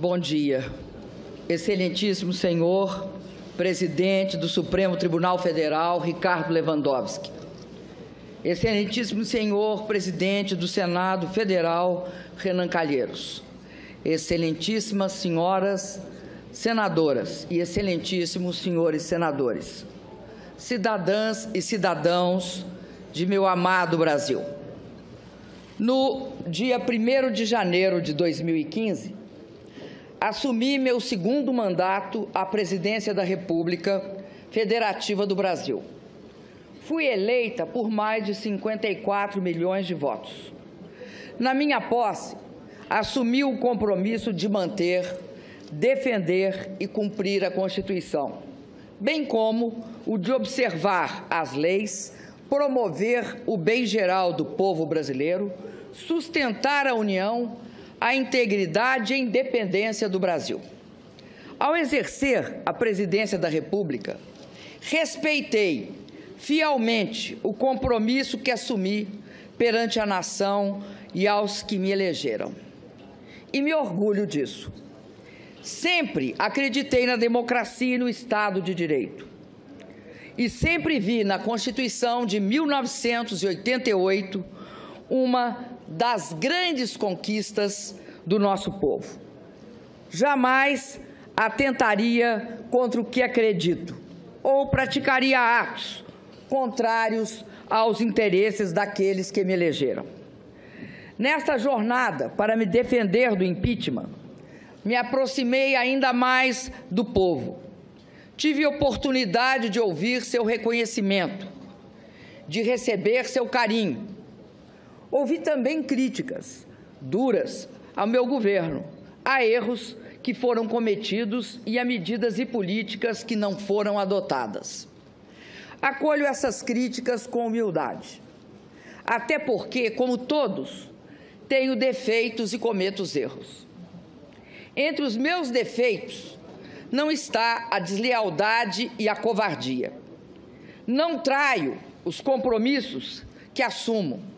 bom dia. Excelentíssimo senhor presidente do Supremo Tribunal Federal, Ricardo Lewandowski. Excelentíssimo senhor presidente do Senado Federal, Renan Calheiros. Excelentíssimas senhoras senadoras e excelentíssimos senhores senadores. Cidadãs e cidadãos de meu amado Brasil. No dia 1º de janeiro de 2015, assumi meu segundo mandato à presidência da República Federativa do Brasil. Fui eleita por mais de 54 milhões de votos. Na minha posse, assumi o compromisso de manter, defender e cumprir a Constituição, bem como o de observar as leis, promover o bem geral do povo brasileiro, sustentar a união, a integridade e a independência do Brasil. Ao exercer a presidência da República, respeitei fielmente o compromisso que assumi perante a nação e aos que me elegeram. E me orgulho disso. Sempre acreditei na democracia e no Estado de Direito. E sempre vi na Constituição de 1988 uma das grandes conquistas do nosso povo. Jamais atentaria contra o que acredito ou praticaria atos contrários aos interesses daqueles que me elegeram. Nesta jornada para me defender do impeachment, me aproximei ainda mais do povo. Tive oportunidade de ouvir seu reconhecimento, de receber seu carinho. Ouvi também críticas duras ao meu governo, a erros que foram cometidos e a medidas e políticas que não foram adotadas. Acolho essas críticas com humildade, até porque, como todos, tenho defeitos e cometo erros. Entre os meus defeitos não está a deslealdade e a covardia. Não traio os compromissos que assumo,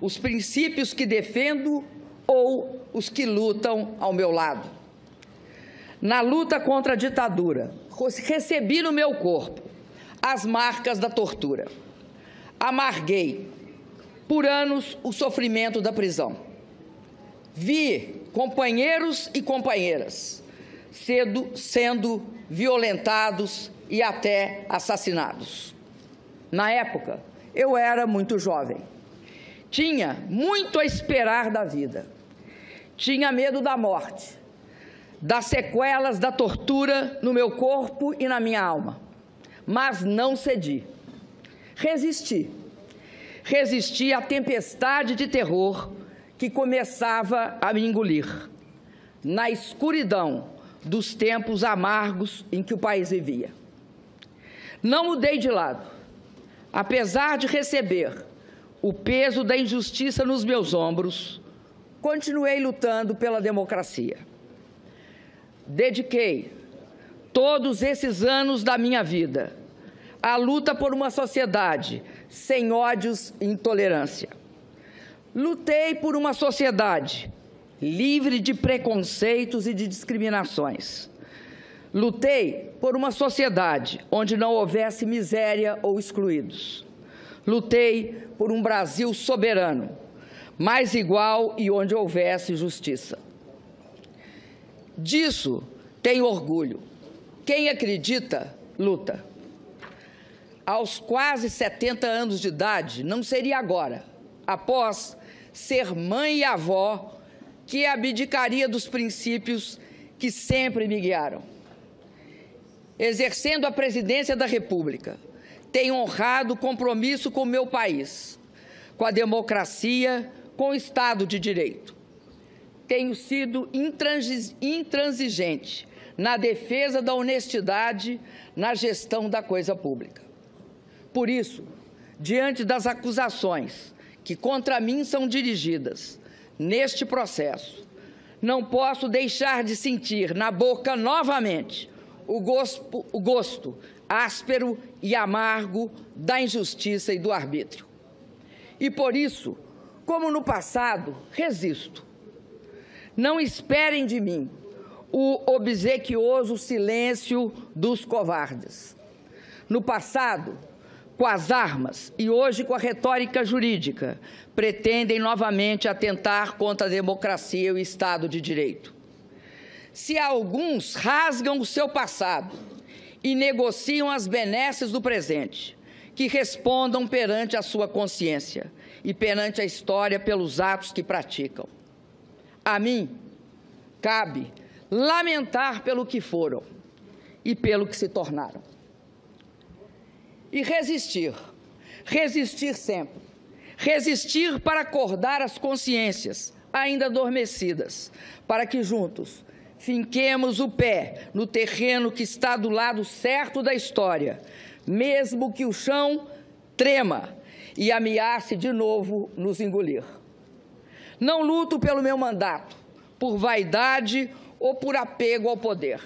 os princípios que defendo ou os que lutam ao meu lado. Na luta contra a ditadura, recebi no meu corpo as marcas da tortura. Amarguei por anos o sofrimento da prisão. Vi companheiros e companheiras sendo violentados e até assassinados. Na época, eu era muito jovem. Tinha muito a esperar da vida. Tinha medo da morte, das sequelas da tortura no meu corpo e na minha alma. Mas não cedi. Resisti. Resisti à tempestade de terror que começava a me engolir, na escuridão dos tempos amargos em que o país vivia. Não mudei de lado. Apesar de receber o peso da injustiça nos meus ombros, continuei lutando pela democracia. Dediquei todos esses anos da minha vida à luta por uma sociedade sem ódios e intolerância. Lutei por uma sociedade livre de preconceitos e de discriminações. Lutei por uma sociedade onde não houvesse miséria ou excluídos. Lutei por um Brasil soberano, mais igual e onde houvesse justiça. Disso tenho orgulho. Quem acredita, luta. Aos quase 70 anos de idade, não seria agora, após ser mãe e avó, que abdicaria dos princípios que sempre me guiaram. Exercendo a presidência da República, tenho honrado o compromisso com o meu país, com a democracia, com o Estado de Direito. Tenho sido intransigente na defesa da honestidade na gestão da coisa pública. Por isso, diante das acusações que contra mim são dirigidas neste processo, não posso deixar de sentir na boca novamente o gosto áspero e amargo da injustiça e do arbítrio. E por isso, como no passado, resisto. Não esperem de mim o obsequioso silêncio dos covardes. No passado, com as armas e hoje com a retórica jurídica, pretendem novamente atentar contra a democracia e o Estado de Direito. Se alguns rasgam o seu passado e negociam as benesses do presente, que respondam perante a sua consciência e perante a história pelos atos que praticam. A mim, cabe lamentar pelo que foram e pelo que se tornaram. E resistir, resistir sempre. Resistir para acordar as consciências ainda adormecidas, para que juntos finquemos o pé no terreno que está do lado certo da história, mesmo que o chão trema e ameace de novo nos engolir. Não luto pelo meu mandato, por vaidade ou por apego ao poder,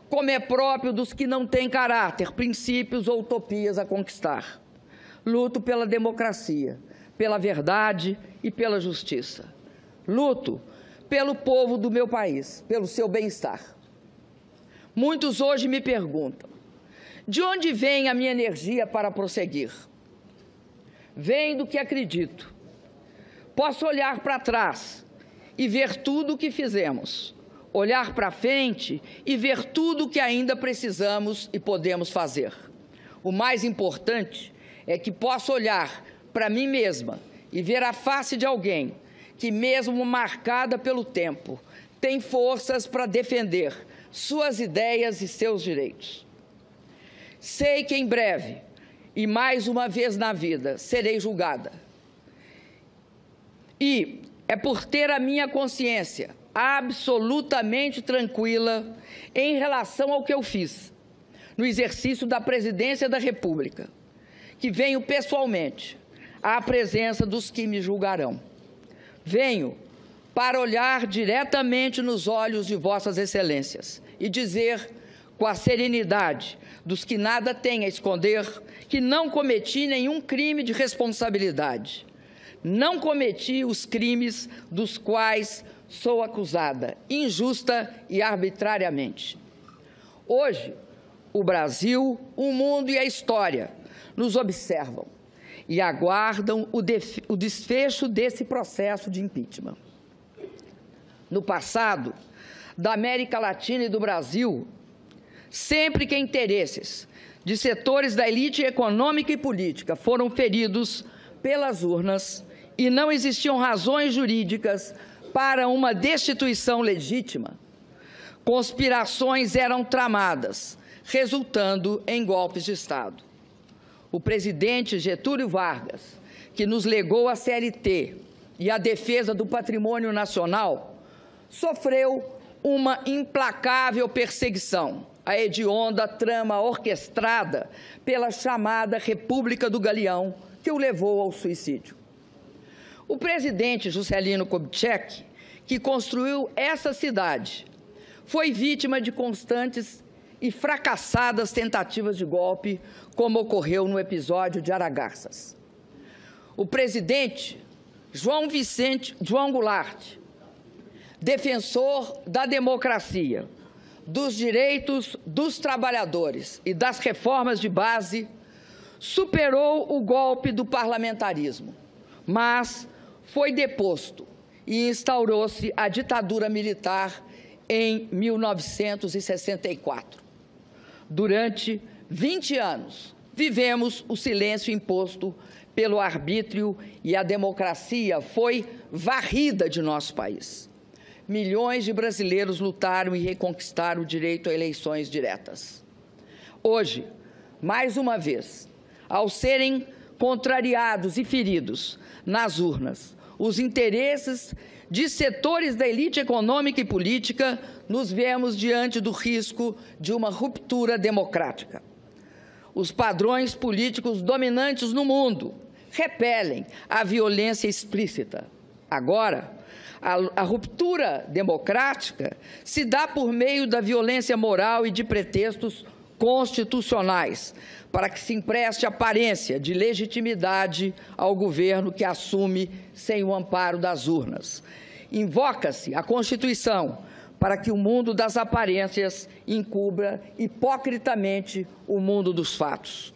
como é próprio dos que não têm caráter, princípios ou utopias a conquistar. Luto pela democracia, pela verdade e pela justiça. Luto pelo povo do meu país, pelo seu bem-estar. Muitos hoje me perguntam, de onde vem a minha energia para prosseguir? Vem do que acredito. Posso olhar para trás e ver tudo o que fizemos, olhar para frente e ver tudo o que ainda precisamos e podemos fazer. O mais importante é que posso olhar para mim mesma e ver a face de alguém que, mesmo marcada pelo tempo, tem forças para defender suas ideias e seus direitos. Sei que em breve, e mais uma vez na vida, serei julgada. E é por ter a minha consciência absolutamente tranquila em relação ao que eu fiz no exercício da presidência da República, que venho pessoalmente à presença dos que me julgarão. Venho para olhar diretamente nos olhos de vossas excelências e dizer com a serenidade dos que nada têm a esconder que não cometi nenhum crime de responsabilidade. Não cometi os crimes dos quais sou acusada, injusta e arbitrariamente. Hoje, o Brasil, o mundo e a história nos observam e aguardam o desfecho desse processo de impeachment. No passado, da América Latina e do Brasil, sempre que interesses de setores da elite econômica e política foram feridos pelas urnas e não existiam razões jurídicas para uma destituição legítima, conspirações eram tramadas, resultando em golpes de Estado. O presidente Getúlio Vargas, que nos legou a CLT e a defesa do patrimônio nacional, sofreu uma implacável perseguição, a hedionda trama orquestrada pela chamada República do Galeão, que o levou ao suicídio. O presidente Juscelino Kubitschek, que construiu essa cidade, foi vítima de constantes e fracassadas tentativas de golpe, como ocorreu no episódio de Aragarças. O presidente João Goulart, defensor da democracia, dos direitos dos trabalhadores e das reformas de base, superou o golpe do parlamentarismo, mas foi deposto e instaurou-se a ditadura militar em 1964. Durante 20 anos, vivemos o silêncio imposto pelo arbítrio e a democracia foi varrida de nosso país. Milhões de brasileiros lutaram e reconquistaram o direito a eleições diretas. Hoje, mais uma vez, ao serem contrariados e feridos nas urnas os interesses de setores da elite econômica e política, nos vemos diante do risco de uma ruptura democrática. Os padrões políticos dominantes no mundo repelem a violência explícita. Agora, a ruptura democrática se dá por meio da violência moral e de pretextos constitucionais, para que se empreste aparência de legitimidade ao governo que assume sem o amparo das urnas. Invoca-se a Constituição para que o mundo das aparências encubra hipocritamente o mundo dos fatos.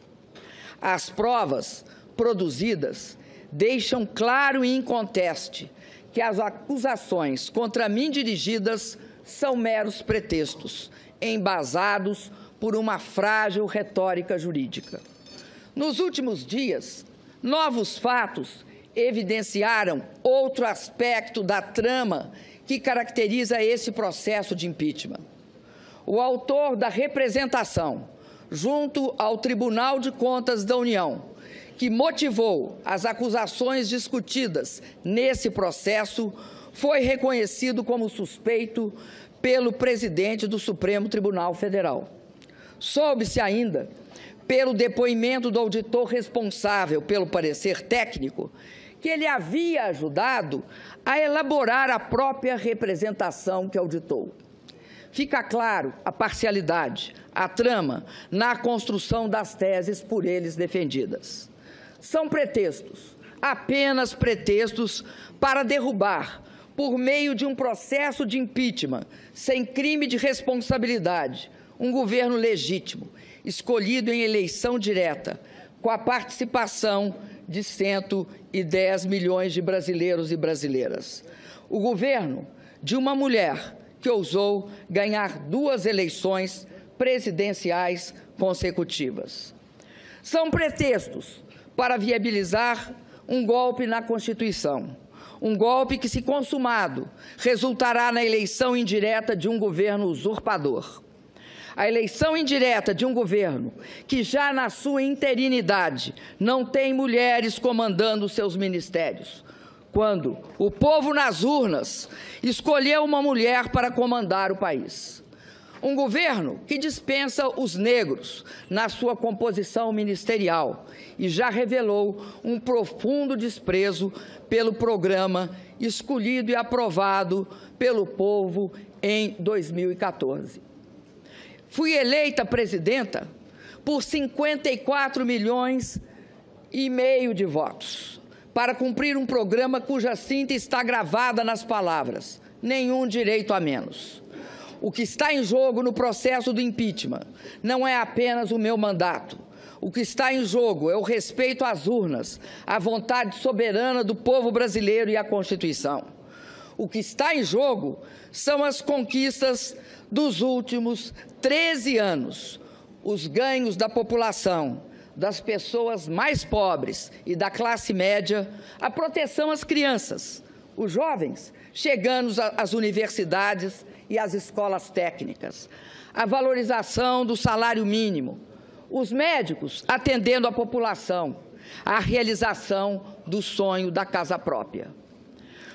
As provas produzidas deixam claro e inconteste que as acusações contra mim dirigidas são meros pretextos, embasados por uma frágil retórica jurídica. Nos últimos dias, novos fatos evidenciaram outro aspecto da trama que caracteriza esse processo de impeachment. O autor da representação, junto ao Tribunal de Contas da União, que motivou as acusações discutidas nesse processo, foi reconhecido como suspeito pelo presidente do Supremo Tribunal Federal. Soube-se ainda, pelo depoimento do auditor responsável pelo parecer técnico, que ele havia ajudado a elaborar a própria representação que auditou. Fica claro a parcialidade, a trama na construção das teses por eles defendidas. São pretextos, apenas pretextos para derrubar, por meio de um processo de impeachment, sem crime de responsabilidade, um governo legítimo, escolhido em eleição direta, com a participação de 110 milhões de brasileiros e brasileiras. O governo de uma mulher que ousou ganhar 2 eleições presidenciais consecutivas. São pretextos para viabilizar um golpe na Constituição, um golpe que, se consumado, resultará na eleição indireta de um governo usurpador. A eleição indireta de um governo que, já na sua interinidade, não tem mulheres comandando seus ministérios, quando o povo nas urnas escolheu uma mulher para comandar o país. Um governo que dispensa os negros na sua composição ministerial e já revelou um profundo desprezo pelo programa escolhido e aprovado pelo povo em 2014. Fui eleita presidenta por 54 milhões e meio de votos, para cumprir um programa cuja síntese está gravada nas palavras: nenhum direito a menos. O que está em jogo no processo do impeachment não é apenas o meu mandato. O que está em jogo é o respeito às urnas, à vontade soberana do povo brasileiro e à Constituição. O que está em jogo são as conquistas dos últimos 13 anos, os ganhos da população, das pessoas mais pobres e da classe média, a proteção às crianças, os jovens chegando às universidades e às escolas técnicas, a valorização do salário mínimo, os médicos atendendo a população, a realização do sonho da casa própria.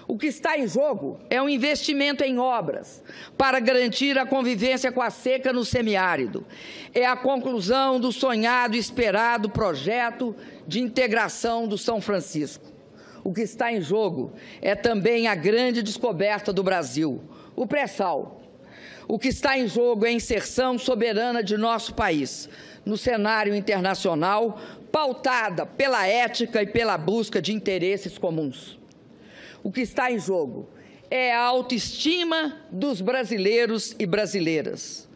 O que está em jogo é um investimento em obras para garantir a convivência com a seca no semiárido. É a conclusão do sonhado e esperado projeto de integração do São Francisco. O que está em jogo é também a grande descoberta do Brasil, o pré-sal. O que está em jogo é a inserção soberana de nosso país no cenário internacional, pautada pela ética e pela busca de interesses comuns. O que está em jogo é a autoestima dos brasileiros e brasileiras,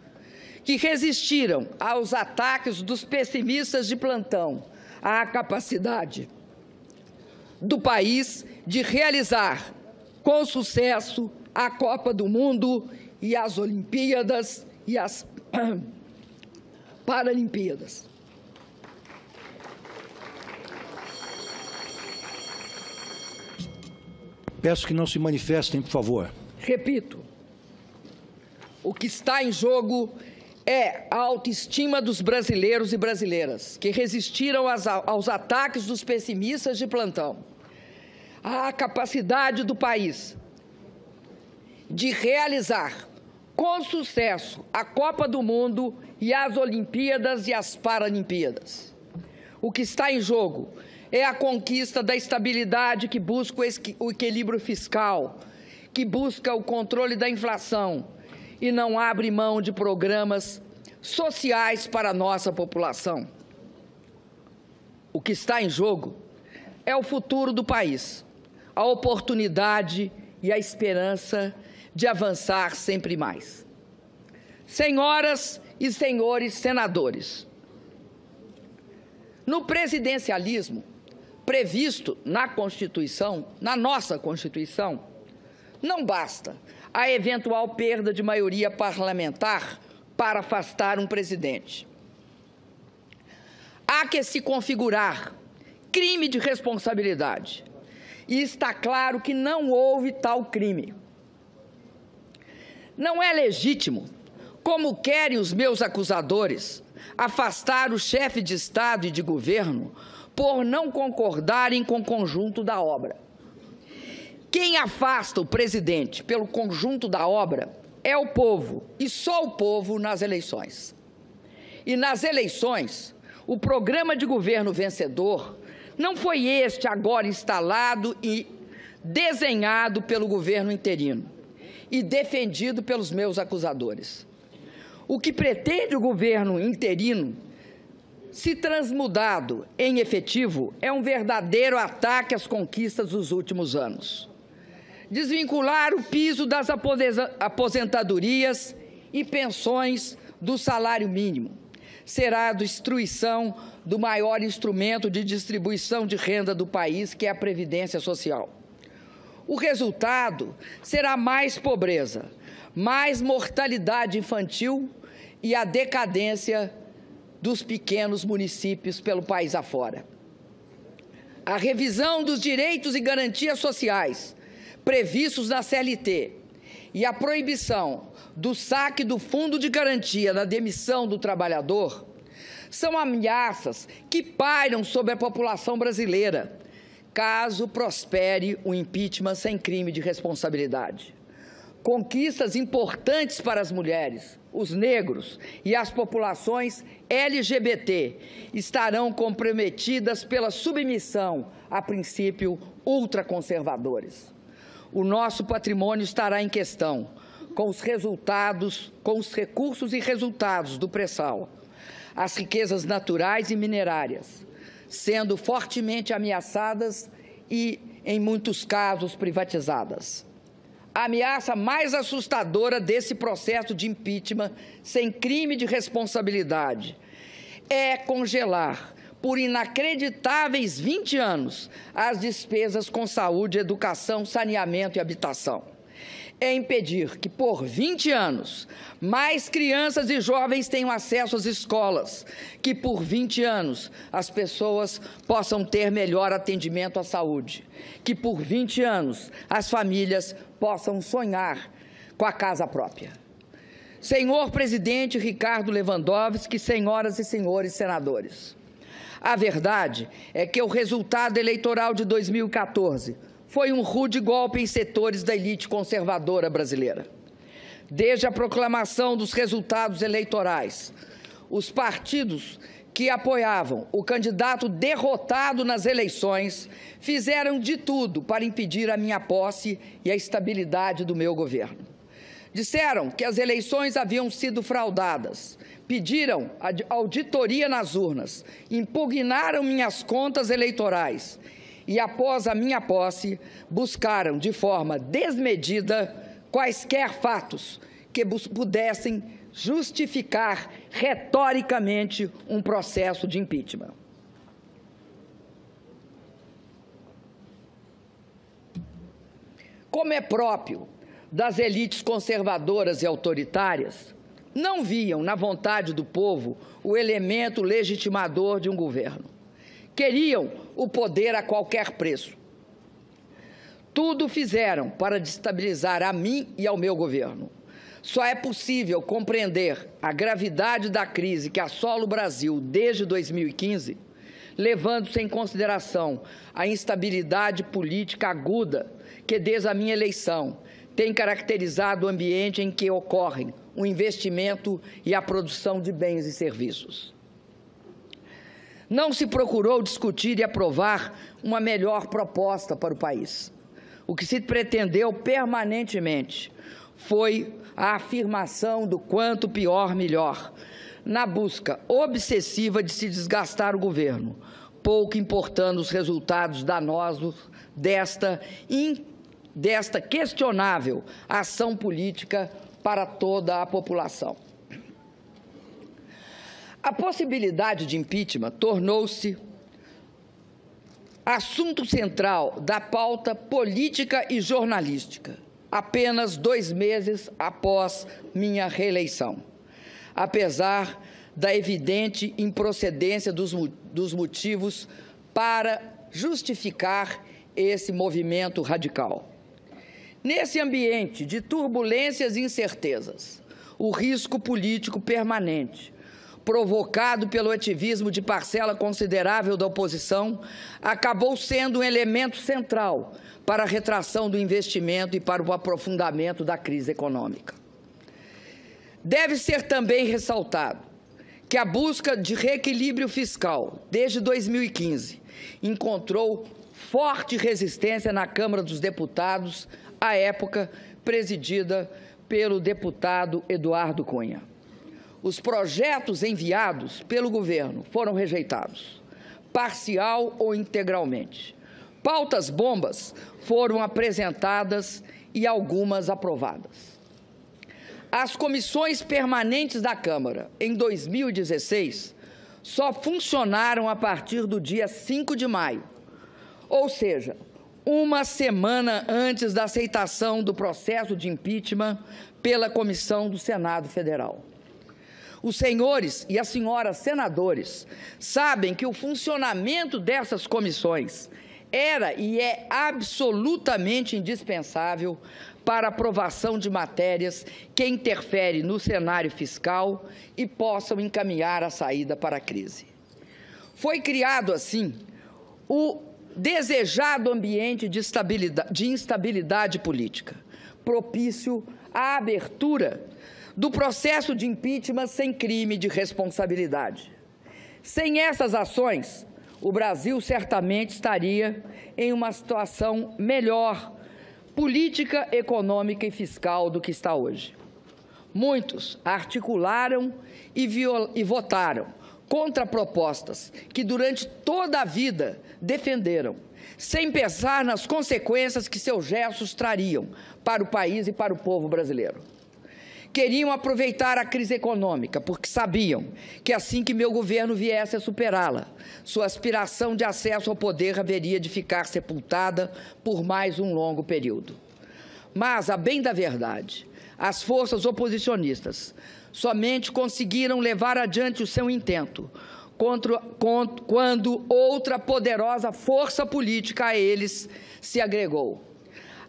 que resistiram aos ataques dos pessimistas de plantão, à capacidade do país de realizar com sucesso a Copa do Mundo e as Olimpíadas e as Paralimpíadas. Peço que não se manifestem, por favor. Repito, o que está em jogo é a autoestima dos brasileiros e brasileiras, que resistiram aos ataques dos pessimistas de plantão, a capacidade do país de realizar com sucesso a Copa do Mundo e as Olimpíadas e as Paralimpíadas. O que está em jogo é a conquista da estabilidade que busca o equilíbrio fiscal, que busca o controle da inflação e não abre mão de programas sociais para a nossa população. O que está em jogo é o futuro do país, a oportunidade e a esperança de avançar sempre mais. Senhoras e senhores senadores, no presidencialismo previsto na Constituição, na nossa Constituição, não basta a eventual perda de maioria parlamentar para afastar um presidente. Há que se configurar crime de responsabilidade. E está claro que não houve tal crime. Não é legítimo, como querem os meus acusadores, afastar o chefe de Estado e de governo por não concordarem com o conjunto da obra. Quem afasta o presidente pelo conjunto da obra é o povo, e só o povo nas eleições. E nas eleições, o programa de governo vencedor não foi este agora instalado e desenhado pelo governo interino e defendido pelos meus acusadores. O que pretende o governo interino, se transmudado em efetivo, é um verdadeiro ataque às conquistas dos últimos anos. Desvincular o piso das aposentadorias e pensões do salário mínimo será a destruição do maior instrumento de distribuição de renda do país, que é a Previdência Social. O resultado será mais pobreza, mais mortalidade infantil e a decadência dos pequenos municípios pelo país afora. A revisão dos direitos e garantias sociais previstos na CLT e a proibição do saque do fundo de garantia na demissão do trabalhador são ameaças que pairam sobre a população brasileira, caso prospere o impeachment sem crime de responsabilidade. Conquistas importantes para as mulheres, os negros e as populações LGBT estarão comprometidas pela submissão a princípios ultraconservadores. O nosso patrimônio estará em questão, com os recursos e resultados do pré-sal, as riquezas naturais e minerárias, sendo fortemente ameaçadas e, em muitos casos, privatizadas. A ameaça mais assustadora desse processo de impeachment sem crime de responsabilidade é congelar, por inacreditáveis 20 anos, as despesas com saúde, educação, saneamento e habitação. É impedir que, por 20 anos, mais crianças e jovens tenham acesso às escolas, que, por 20 anos, as pessoas possam ter melhor atendimento à saúde, que, por 20 anos, as famílias possam sonhar com a casa própria. Senhor presidente Ricardo Lewandowski, senhoras e senhores senadores, a verdade é que o resultado eleitoral de 2014 foi um rude golpe em setores da elite conservadora brasileira. Desde a proclamação dos resultados eleitorais, os partidos que apoiavam o candidato derrotado nas eleições fizeram de tudo para impedir a minha posse e a estabilidade do meu governo. Disseram que as eleições haviam sido fraudadas, pediram auditoria nas urnas, impugnaram minhas contas eleitorais e, após a minha posse, buscaram de forma desmedida quaisquer fatos que pudessem justificar retoricamente um processo de impeachment. Como é próprio das elites conservadoras e autoritárias, não viam na vontade do povo o elemento legitimador de um governo. Queriam o poder a qualquer preço. Tudo fizeram para destabilizar a mim e ao meu governo. Só é possível compreender a gravidade da crise que assola o Brasil desde 2015, levando-se em consideração a instabilidade política aguda que, desde a minha eleição, tem caracterizado o ambiente em que ocorrem o investimento e a produção de bens e serviços. Não se procurou discutir e aprovar uma melhor proposta para o país. O que se pretendeu permanentemente foi a afirmação do quanto pior, melhor, na busca obsessiva de se desgastar o governo, pouco importando os resultados danosos desta desta questionável ação política para toda a população. A possibilidade de impeachment tornou-se assunto central da pauta política e jornalística, apenas 2 meses após minha reeleição, apesar da evidente improcedência dos motivos para justificar esse movimento radical. Nesse ambiente de turbulências e incertezas, o risco político permanente, provocado pelo ativismo de parcela considerável da oposição, acabou sendo um elemento central para a retração do investimento e para o aprofundamento da crise econômica. Deve ser também ressaltado que a busca de reequilíbrio fiscal, desde 2015, encontrou forte resistência na Câmara dos Deputados, à época presidida pelo deputado Eduardo Cunha. Os projetos enviados pelo governo foram rejeitados, parcial ou integralmente. Pautas bombas foram apresentadas e algumas aprovadas. As comissões permanentes da Câmara, em 2016, só funcionaram a partir do dia 5 de maio, ou seja, 1 semana antes da aceitação do processo de impeachment pela Comissão do Senado Federal. Os senhores e as senhoras senadores sabem que o funcionamento dessas comissões era e é absolutamente indispensável para a aprovação de matérias que interferem no cenário fiscal e possam encaminhar a saída para a crise. Foi criado, assim, o desejado ambiente de instabilidade política, propício à abertura do processo de impeachment sem crime de responsabilidade. Sem essas ações, o Brasil certamente estaria em uma situação melhor, política, econômica e fiscal do que está hoje. Muitos articularam e votaram contra propostas que durante toda a vida defenderam, sem pensar nas consequências que seus gestos trariam para o país e para o povo brasileiro. Queriam aproveitar a crise econômica, porque sabiam que assim que meu governo viesse a superá-la, sua aspiração de acesso ao poder haveria de ficar sepultada por mais um longo período. Mas, a bem da verdade, as forças oposicionistas somente conseguiram levar adiante o seu intento quando outra poderosa força política a eles se agregou.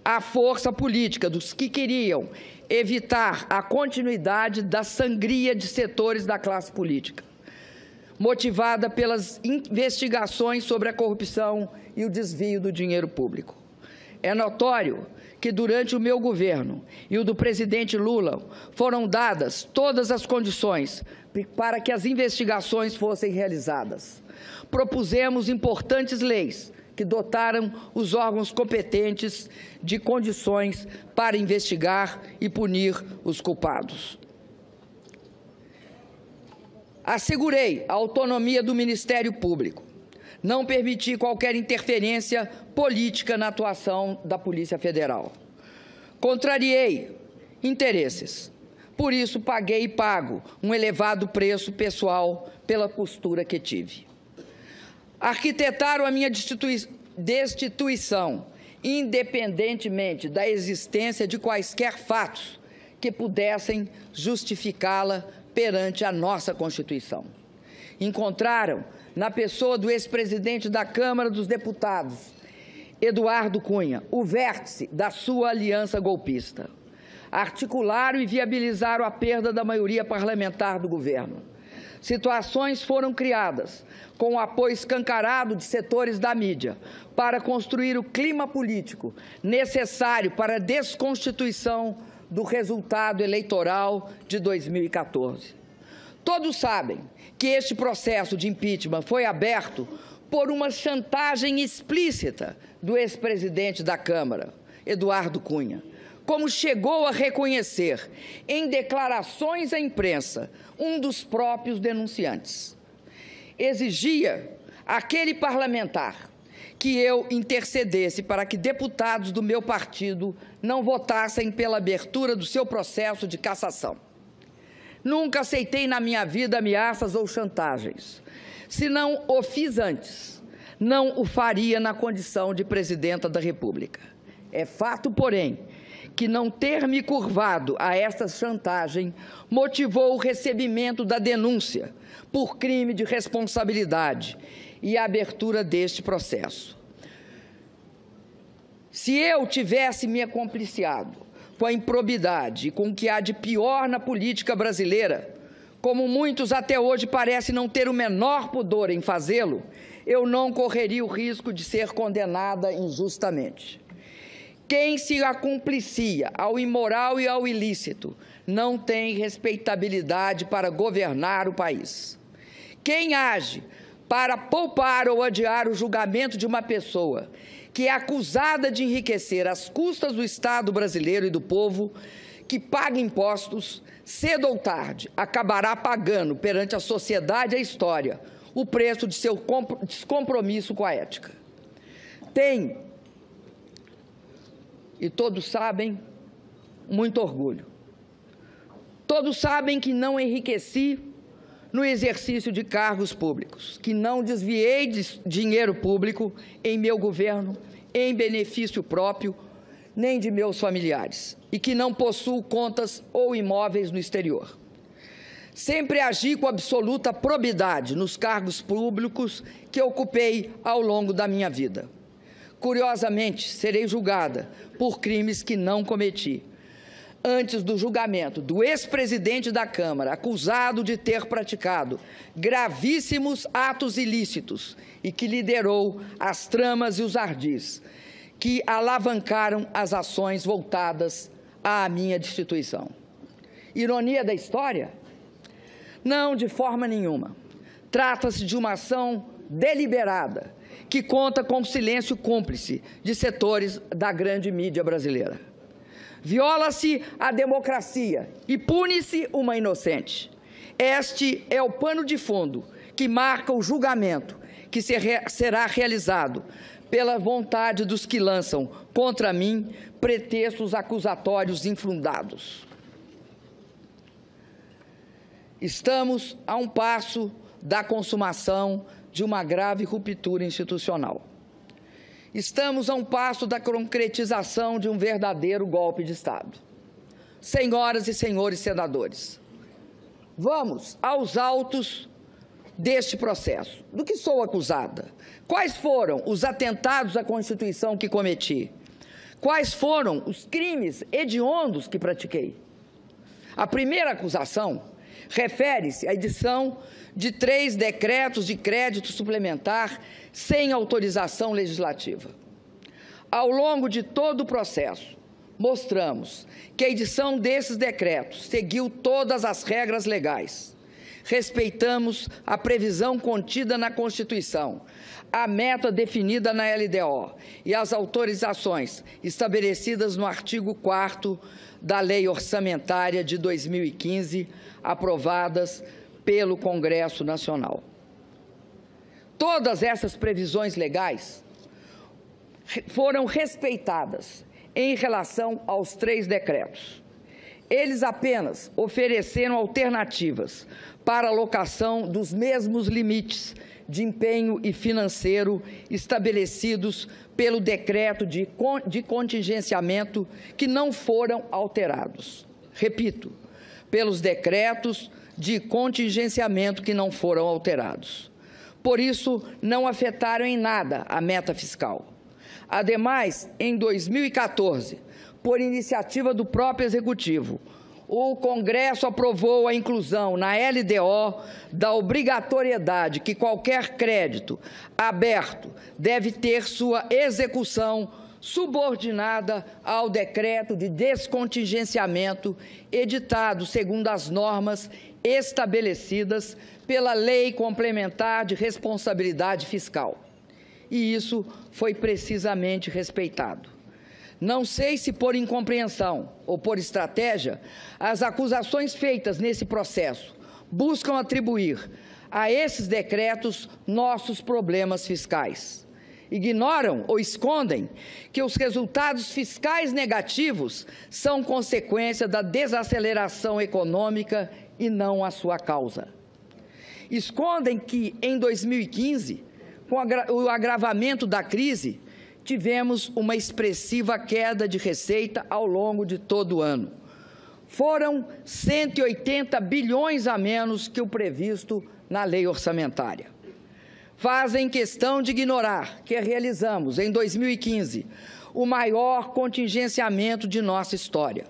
A força política dos que queriam evitar a continuidade da sangria de setores da classe política, motivada pelas investigações sobre a corrupção e o desvio do dinheiro público. É notório que durante o meu governo e o do presidente Lula foram dadas todas as condições para que as investigações fossem realizadas. Propusemos importantes leis que dotaram os órgãos competentes de condições para investigar e punir os culpados. Assegurei a autonomia do Ministério Público. Não permiti qualquer interferência política na atuação da Polícia Federal. Contrariei interesses. Por isso, paguei e pago um elevado preço pessoal pela postura que tive. Arquitetaram a minha destituição, independentemente da existência de quaisquer fatos que pudessem justificá-la perante a nossa Constituição. Encontraram, na pessoa do ex-presidente da Câmara dos Deputados, Eduardo Cunha, o vértice da sua aliança golpista. Articularam e viabilizaram a perda da maioria parlamentar do governo. Situações foram criadas com o apoio escancarado de setores da mídia para construir o clima político necessário para a desconstituição do resultado eleitoral de 2014. Todos sabem que este processo de impeachment foi aberto por uma chantagem explícita do ex-presidente da Câmara, Eduardo Cunha, como chegou a reconhecer em declarações à imprensa um dos próprios denunciantes. Exigia aquele parlamentar que eu intercedesse para que deputados do meu partido não votassem pela abertura do seu processo de cassação. Nunca aceitei na minha vida ameaças ou chantagens. Se não o fiz antes, não o faria na condição de presidenta da República. É fato, porém, que não ter me curvado a esta chantagem motivou o recebimento da denúncia por crime de responsabilidade e a abertura deste processo. Se eu tivesse me acompliciado com a improbidade e com o que há de pior na política brasileira, como muitos até hoje parecem não ter o menor pudor em fazê-lo, eu não correria o risco de ser condenada injustamente. Quem se acumplicia ao imoral e ao ilícito não tem respeitabilidade para governar o país. Quem age para poupar ou adiar o julgamento de uma pessoa que é acusada de enriquecer às custas do Estado brasileiro e do povo, que paga impostos, cedo ou tarde acabará pagando perante a sociedade e a história o preço de seu descompromisso com a ética. Tem, e todos sabem, muito orgulho. Todos sabem que não enriqueci no exercício de cargos públicos, que não desviei dinheiro público em meu governo, em benefício próprio, nem de meus familiares, e que não possuo contas ou imóveis no exterior. Sempre agi com absoluta probidade nos cargos públicos que ocupei ao longo da minha vida. Curiosamente, serei julgada por crimes que não cometi. Antes do julgamento do ex-presidente da Câmara, acusado de ter praticado gravíssimos atos ilícitos e que liderou as tramas e os ardis que alavancaram as ações voltadas à minha destituição. Ironia da história? Não, de forma nenhuma. Trata-se de uma ação deliberada que conta com o silêncio cúmplice de setores da grande mídia brasileira. Viola-se a democracia e pune-se uma inocente. Este é o pano de fundo que marca o julgamento que será realizado pela vontade dos que lançam contra mim pretextos acusatórios infundados. Estamos a um passo da consumação de uma grave ruptura institucional. Estamos a um passo da concretização de um verdadeiro golpe de Estado. Senhoras e senhores senadores, vamos aos autos deste processo. Do que sou acusada? Quais foram os atentados à Constituição que cometi? Quais foram os crimes hediondos que pratiquei? A primeira acusação refere-se à edição de 3 decretos de crédito suplementar sem autorização legislativa. Ao longo de todo o processo, mostramos que a edição desses decretos seguiu todas as regras legais. Respeitamos a previsão contida na Constituição, a meta definida na LDO e as autorizações estabelecidas no artigo 4º da Lei Orçamentária de 2015, aprovadas pelo Congresso Nacional. Todas essas previsões legais foram respeitadas em relação aos 3 decretos. Eles apenas ofereceram alternativas para a alocação dos mesmos limites de empenho e financeiro estabelecidos pelo decreto de contingenciamento, que não foram alterados. Repito, pelos decretos de contingenciamento que não foram alterados. Por isso, não afetaram em nada a meta fiscal. Ademais, em 2014, por iniciativa do próprio Executivo, o Congresso aprovou a inclusão na LDO da obrigatoriedade que qualquer crédito aberto deve ter sua execução subordinada ao decreto de descontingenciamento editado segundo as normas estabelecidas pela Lei Complementar de Responsabilidade Fiscal. E isso foi precisamente respeitado. Não sei se por incompreensão ou por estratégia, as acusações feitas nesse processo buscam atribuir a esses decretos nossos problemas fiscais. Ignoram ou escondem que os resultados fiscais negativos são consequência da desaceleração econômica e não a sua causa. Escondem que, em 2015, com o agravamento da crise, tivemos uma expressiva queda de receita ao longo de todo o ano. Foram 180 bilhões a menos que o previsto na lei orçamentária. Fazem questão de ignorar que realizamos, em 2015, o maior contingenciamento de nossa história.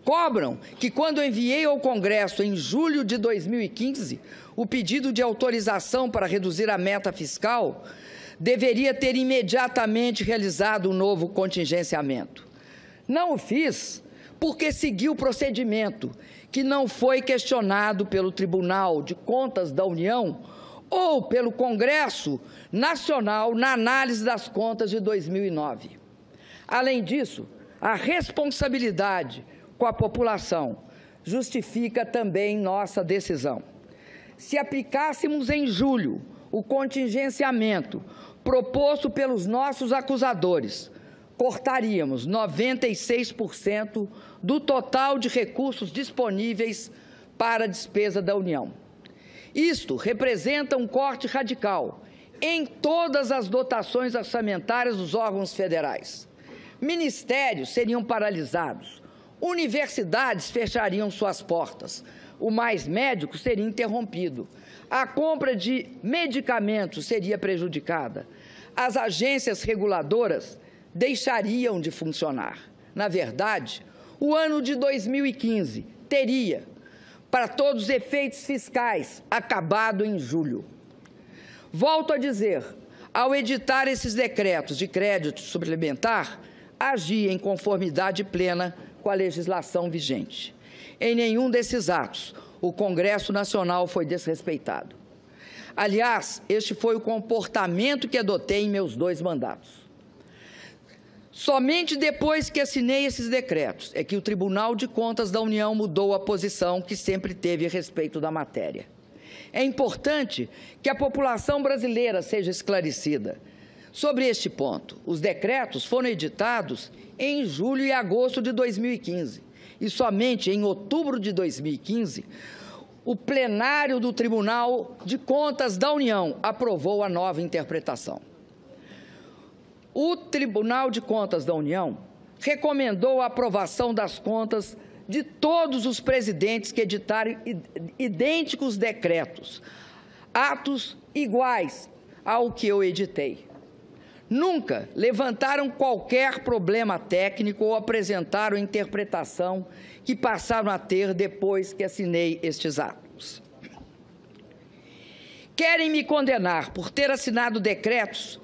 Cobram que, quando enviei ao Congresso, em julho de 2015, o pedido de autorização para reduzir a meta fiscal, deveria ter imediatamente realizado um novo contingenciamento. Não o fiz porque segui o procedimento, que não foi questionado pelo Tribunal de Contas da União ou pelo Congresso Nacional na análise das contas de 2009. Além disso, a responsabilidade com a população justifica também nossa decisão. Se aplicássemos em julho o contingenciamento proposto pelos nossos acusadores, cortaríamos 96% do total de recursos disponíveis para a despesa da União. Isto representa um corte radical em todas as dotações orçamentárias dos órgãos federais. Ministérios seriam paralisados, universidades fechariam suas portas, o Mais Médico seria interrompido, a compra de medicamentos seria prejudicada, as agências reguladoras deixariam de funcionar. Na verdade, o ano de 2015 teria, para todos os efeitos fiscais, acabado em julho. Volto a dizer, ao editar esses decretos de crédito suplementar, agi em conformidade plena com a legislação vigente. Em nenhum desses atos, o Congresso Nacional foi desrespeitado. Aliás, este foi o comportamento que adotei em meus 2 mandatos. Somente depois que assinei esses decretos é que o Tribunal de Contas da União mudou a posição que sempre teve a respeito da matéria. É importante que a população brasileira seja esclarecida sobre este ponto. Os decretos foram editados em julho e agosto de 2015 e somente em outubro de 2015 o plenário do Tribunal de Contas da União aprovou a nova interpretação. O Tribunal de Contas da União recomendou a aprovação das contas de todos os presidentes que editaram idênticos decretos, atos iguais ao que eu editei. Nunca levantaram qualquer problema técnico ou apresentaram interpretação que passaram a ter depois que assinei estes atos. Querem me condenar por ter assinado decretos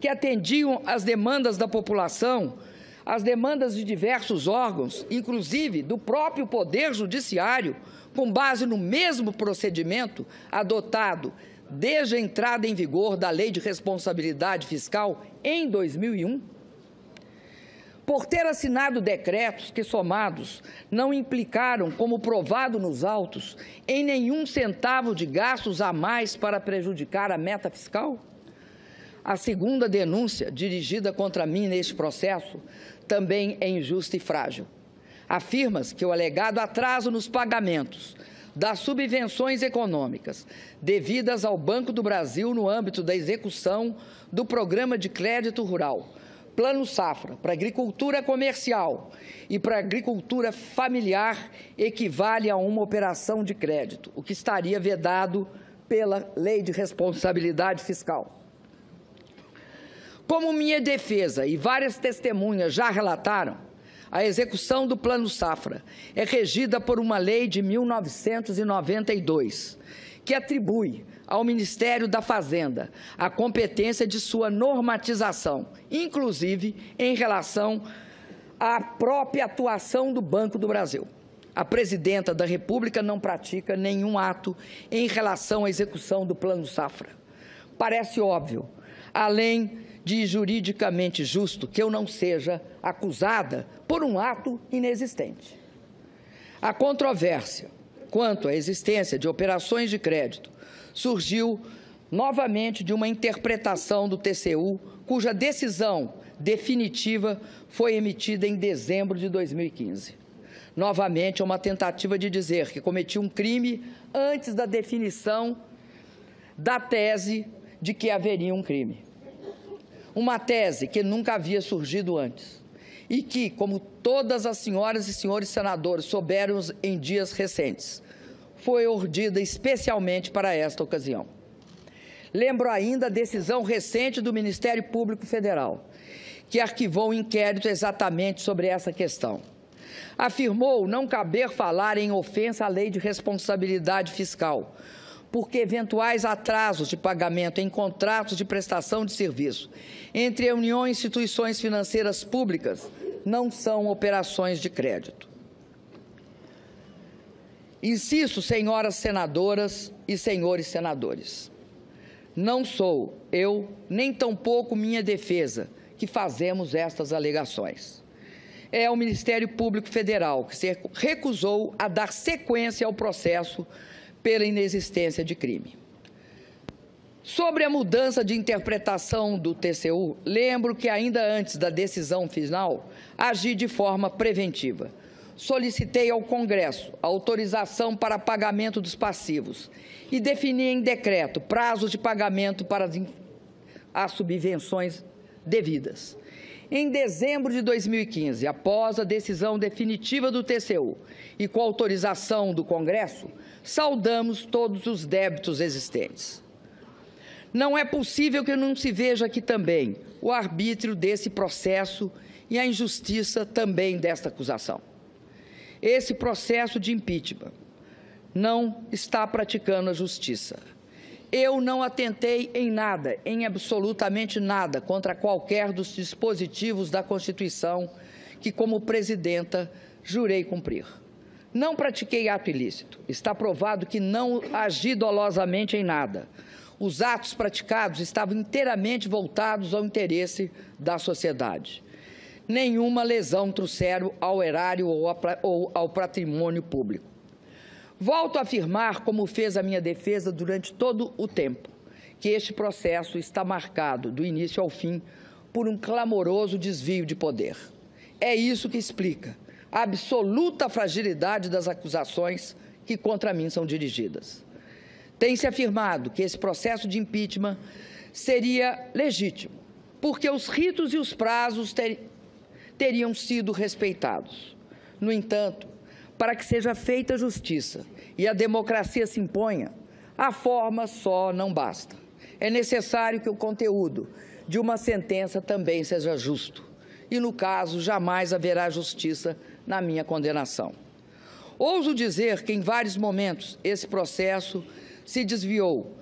que atendiam às demandas da população, às demandas de diversos órgãos, inclusive do próprio Poder Judiciário, com base no mesmo procedimento adotado desde a entrada em vigor da Lei de Responsabilidade Fiscal em 2001? Por ter assinado decretos que, somados, não implicaram, como provado nos autos, em nenhum centavo de gastos a mais para prejudicar a meta fiscal? A segunda denúncia dirigida contra mim neste processo também é injusta e frágil. Afirma-se que o alegado atraso nos pagamentos das subvenções econômicas devidas ao Banco do Brasil no âmbito da execução do Programa de Crédito Rural, Plano Safra, para agricultura comercial e para agricultura familiar equivale a uma operação de crédito, o que estaria vedado pela Lei de Responsabilidade Fiscal. Como minha defesa e várias testemunhas já relataram, a execução do Plano Safra é regida por uma lei de 1992, que atribui ao Ministério da Fazenda a competência de sua normatização, inclusive em relação à própria atuação do Banco do Brasil. A Presidenta da República não pratica nenhum ato em relação à execução do Plano Safra. Parece óbvio, além de juridicamente justo, que eu não seja acusada por um ato inexistente. A controvérsia quanto à existência de operações de crédito surgiu novamente de uma interpretação do TCU, cuja decisão definitiva foi emitida em dezembro de 2015. Novamente, é uma tentativa de dizer que cometi um crime antes da definição da tese de que haveria um crime. Uma tese que nunca havia surgido antes e que, como todas as senhoras e senhores senadores souberam em dias recentes, foi urdida especialmente para esta ocasião. Lembro ainda a decisão recente do Ministério Público Federal, que arquivou um inquérito exatamente sobre essa questão. Afirmou não caber falar em ofensa à lei de responsabilidade fiscal, porque eventuais atrasos de pagamento em contratos de prestação de serviço entre União e instituições financeiras públicas não são operações de crédito. Insisto, senhoras senadoras e senhores senadores, não sou eu, nem tampouco minha defesa, que fazemos estas alegações. É o Ministério Público Federal que se recusou a dar sequência ao processo pela inexistência de crime. Sobre a mudança de interpretação do TCU, lembro que ainda antes da decisão final, agi de forma preventiva. Solicitei ao Congresso a autorização para pagamento dos passivos e defini em decreto prazos de pagamento para as subvenções devidas. Em dezembro de 2015, após a decisão definitiva do TCU e com autorização do Congresso, saldamos todos os débitos existentes. Não é possível que não se veja aqui também o arbítrio desse processo e a injustiça também desta acusação. Esse processo de impeachment não está praticando a justiça. Eu não atentei em nada, em absolutamente nada, contra qualquer dos dispositivos da Constituição que, como presidenta, jurei cumprir. Não pratiquei ato ilícito. Está provado que não agi dolosamente em nada. Os atos praticados estavam inteiramente voltados ao interesse da sociedade. Nenhuma lesão trouxeram ao erário ou ao patrimônio público. Volto a afirmar, como fez a minha defesa durante todo o tempo, que este processo está marcado, do início ao fim, por um clamoroso desvio de poder. É isso que explica a absoluta fragilidade das acusações que contra mim são dirigidas. Tem-se afirmado que esse processo de impeachment seria legítimo, porque os ritos e os prazos teriam sido respeitados. No entanto, para que seja feita justiça e a democracia se imponha, a forma só não basta. É necessário que o conteúdo de uma sentença também seja justo. E, no caso, jamais haverá justiça na minha condenação. Ouso dizer que, em vários momentos, esse processo se desviou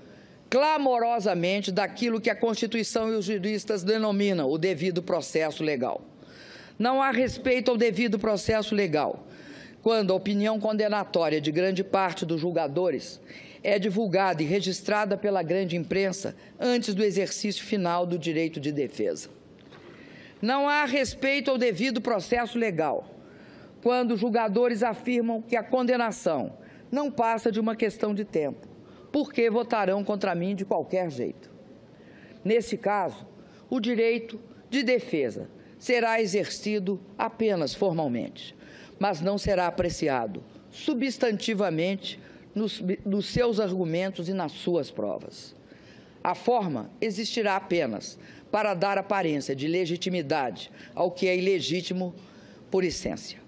clamorosamente daquilo que a Constituição e os juristas denominam o devido processo legal. Não há respeito ao devido processo legal quando a opinião condenatória de grande parte dos julgadores é divulgada e registrada pela grande imprensa antes do exercício final do direito de defesa. Não há respeito ao devido processo legal quando os julgadores afirmam que a condenação não passa de uma questão de tempo, porque votarão contra mim de qualquer jeito. Nesse caso, o direito de defesa será exercido apenas formalmente, mas não será apreciado substantivamente nos seus argumentos e nas suas provas. A forma existirá apenas para dar aparência de legitimidade ao que é ilegítimo por essência.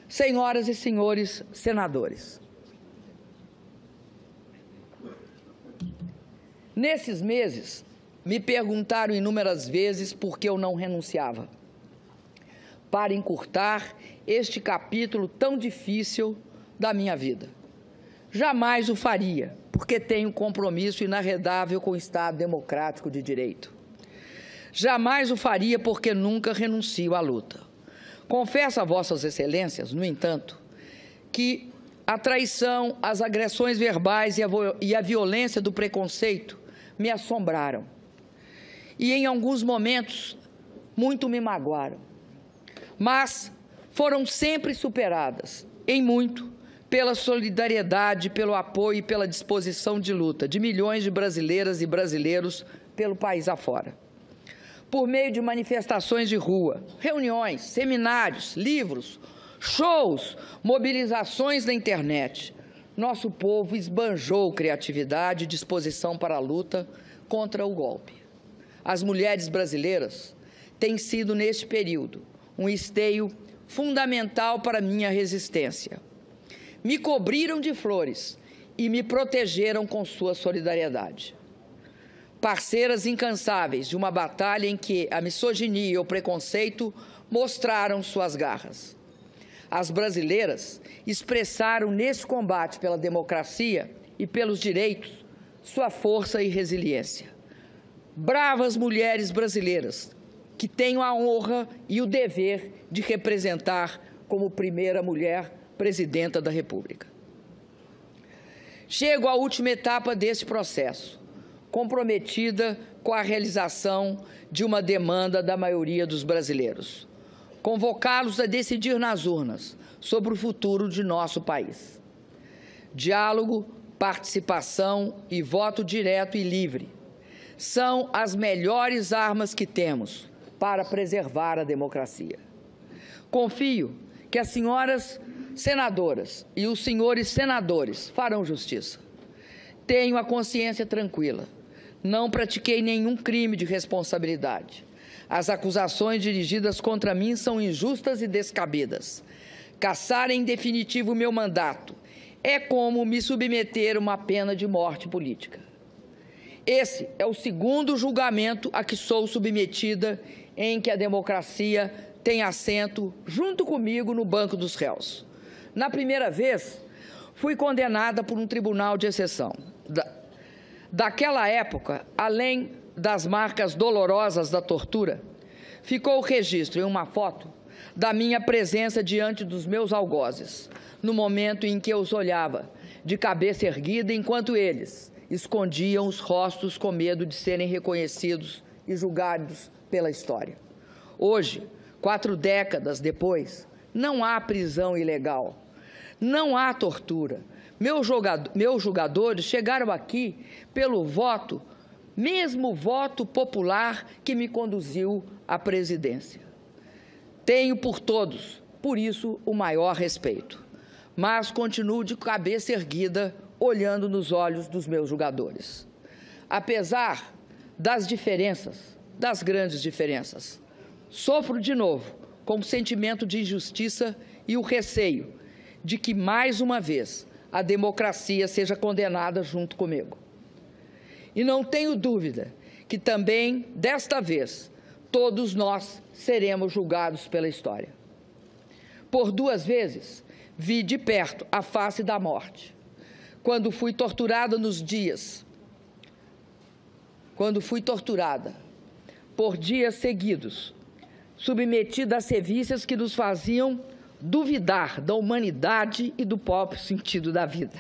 Senhoras e senhores senadores, nesses meses, me perguntaram inúmeras vezes por que eu não renunciava, para encurtar este capítulo tão difícil da minha vida. Jamais o faria, porque tenho compromisso inarredável com o Estado democrático de direito. Jamais o faria porque nunca renuncio à luta. Confesso a vossas excelências, no entanto, que a traição, as agressões verbais e a violência do preconceito me assombraram. E, em alguns momentos, muito me magoaram. Mas foram sempre superadas, em muito, pela solidariedade, pelo apoio e pela disposição de luta de milhões de brasileiras e brasileiros pelo país afora. Por meio de manifestações de rua, reuniões, seminários, livros, shows, mobilizações na internet, nosso povo esbanjou criatividade e disposição para a luta contra o golpe. As mulheres brasileiras têm sido, neste período, um esteio fundamental para minha resistência. Me cobriram de flores e me protegeram com sua solidariedade. Parceiras incansáveis de uma batalha em que a misoginia e o preconceito mostraram suas garras. As brasileiras expressaram nesse combate pela democracia e pelos direitos sua força e resiliência. Bravas mulheres brasileiras que tenho a honra e o dever de representar como primeira mulher presidenta da República. Chego à última etapa deste processo, comprometida com a realização de uma demanda da maioria dos brasileiros: convocá-los a decidir nas urnas sobre o futuro de nosso país. Diálogo, participação e voto direto e livre são as melhores armas que temos para preservar a democracia. Confio que as senhoras senadoras e os senhores senadores farão justiça. Tenho a consciência tranquila. Não pratiquei nenhum crime de responsabilidade. As acusações dirigidas contra mim são injustas e descabidas. Cassar em definitivo o meu mandato é como me submeter a uma pena de morte política. Esse é o segundo julgamento a que sou submetida em que a democracia tem assento junto comigo no banco dos réus. Na primeira vez, fui condenada por um tribunal de exceção. Daquela época, além das marcas dolorosas da tortura, ficou o registro em uma foto da minha presença diante dos meus algozes, no momento em que eu os olhava, de cabeça erguida, enquanto eles escondiam os rostos com medo de serem reconhecidos e julgados pela história. Hoje, 4 décadas depois, não há prisão ilegal, não há tortura. Meus julgadores chegaram aqui pelo voto, mesmo voto popular que me conduziu à presidência. Tenho por todos, por isso, o maior respeito, mas continuo de cabeça erguida, olhando nos olhos dos meus julgadores. Apesar das diferenças, das grandes diferenças, sofro de novo com o sentimento de injustiça e o receio de que, mais uma vez, a democracia seja condenada junto comigo. E não tenho dúvida que também, desta vez, todos nós seremos julgados pela história. Por 2 vezes, vi de perto a face da morte. Quando fui torturada por dias seguidos, submetida a sevícias que nos faziam duvidar da humanidade e do próprio sentido da vida.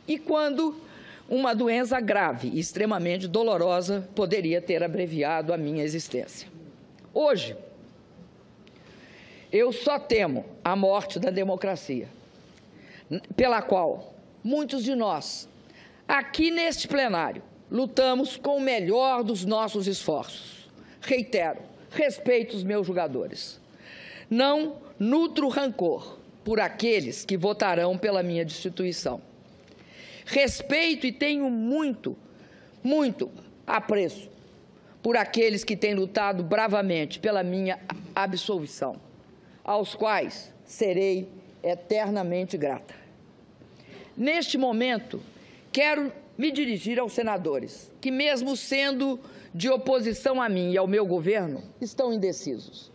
E quando uma doença grave e extremamente dolorosa poderia ter abreviado a minha existência. Hoje, eu só temo a morte da democracia, pela qual muitos de nós, aqui neste plenário, lutamos com o melhor dos nossos esforços. Reitero, respeito os meus julgadores. Não nutro rancor por aqueles que votarão pela minha destituição. Respeito e tenho muito apreço por aqueles que têm lutado bravamente pela minha absolvição, aos quais serei eternamente grata. Neste momento, quero me dirigir aos senadores, que mesmo sendo de oposição a mim e ao meu governo, estão indecisos.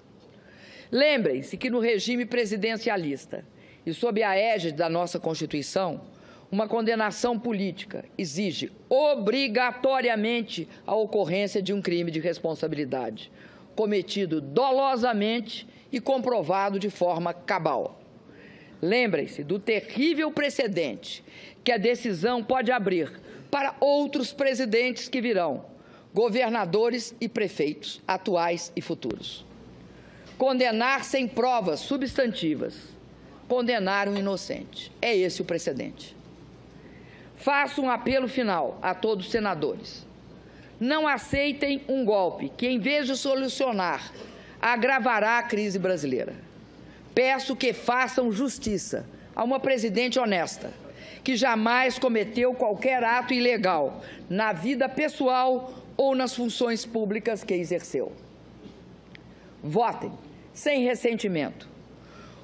Lembrem-se que no regime presidencialista e sob a égide da nossa Constituição, uma condenação política exige obrigatoriamente a ocorrência de um crime de responsabilidade, cometido dolosamente e comprovado de forma cabal. Lembrem-se do terrível precedente que a decisão pode abrir para outros presidentes que virão, governadores e prefeitos, atuais e futuros. Condenar sem provas substantivas, condenar um inocente. É esse o precedente. Faço um apelo final a todos os senadores. Não aceitem um golpe que, em vez de solucionar, agravará a crise brasileira. Peço que façam justiça a uma presidente honesta, que jamais cometeu qualquer ato ilegal na vida pessoal ou nas funções públicas que exerceu. Votem sem ressentimento.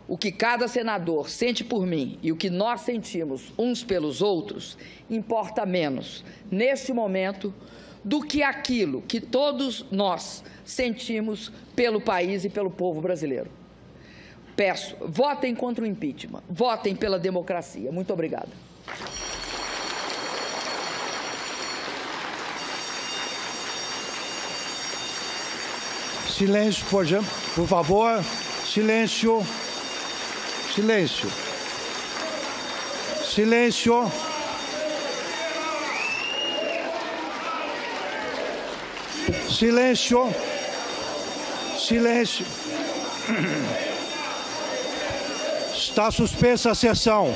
O que cada senador sente por mim e o que nós sentimos uns pelos outros importa menos, neste momento, do que aquilo que todos nós sentimos pelo país e pelo povo brasileiro. Peço, votem contra o impeachment, votem pela democracia. Muito obrigada. Silêncio, por favor. Silêncio. Silêncio. Silêncio. Silêncio. Silêncio. Está suspensa a sessão.